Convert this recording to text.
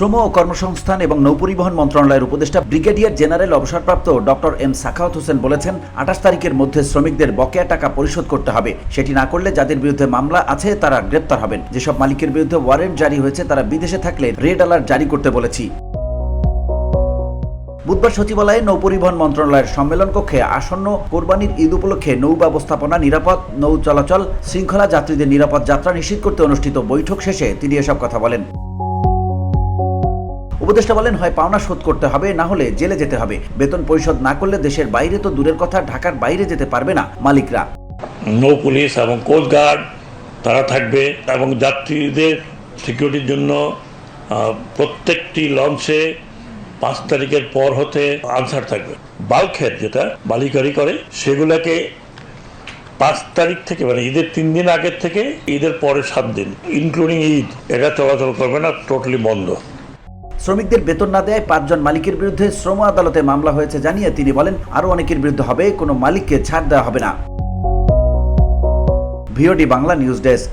শ্রম ও কর্মসংস্থান এবং নৌপরিবহন মন্ত্রণালয়ের উপদেষ্টা ব্রিগেডিয়ার জেনারেল অবসরপ্রাপ্ত ডক্টর এম সাখাওয়াত হোসেন বলেছেন 28 তারিখের মধ্যে শ্রমিকদের বকেয়া টাকা পরিশোধ করতে হবে। সেটি না করলে যাদের বিরুদ্ধে মামলা আছে তারা গ্রেপ্তার হবেন। যেসব মালিকের বিরুদ্ধে ওয়ারেন্ট জারি হয়েছে তারা বিদেশে থাকলে রেড অ্যালার্ট জারি করতে বলেছি। বুধবার সচিবালয়ে নৌপরিবহন মন্ত্রণালয়ের সম্মেলন কক্ষে আসন্ন কোরবানির ঈদ উপলক্ষে নৌ ব্যবস্থাপনা, নিরাপদ নৌ চলাচল, শৃঙ্খলা, যাত্রীদের নিরাপদ যাত্রা নিশ্চিত করতে অনুষ্ঠিত বৈঠক শেষে তিনি এসব কথা বলেন। উপদেষ্টা বলেন, হয় পাওনা শোধ করতে হবে, না হলে জেলে যেতে হবে। বেতন পরিশোধ না করলে দেশের বাইরে তো দূরের কথা, ঢাকার বাইরে যেতে পারবে না মালিকরা। নৌ পুলিশ এবং কোস্ট গার্ড তারা থাকবে এবং যাত্রীদের সিকিউরিটির জন্য প্রত্যেকটি লঞ্চে 5 তারিখের পর হতে আনসার থাকবে। বাল্কহেড যেটা মালিকারি করে সেগুলোকে 5 তারিখ থেকে মানে ঈদের 3 দিন আগের থেকে ঈদের পরে 7 দিন ইনক্লুডিং ঈদ এটা চলাচল করবে না, টোটালি বন্ধ। শ্রমিকদের বেতন না দেয় 5 জন মালিকের বিরুদ্ধে শ্রম আদালতে মামলা হয়েছে জানিয়ে তিনি বলেন, আরও অনেকের বিরুদ্ধে হবে, কোনো মালিককে ছাড় দেওয়া হবে না। VOD Bangla news desk.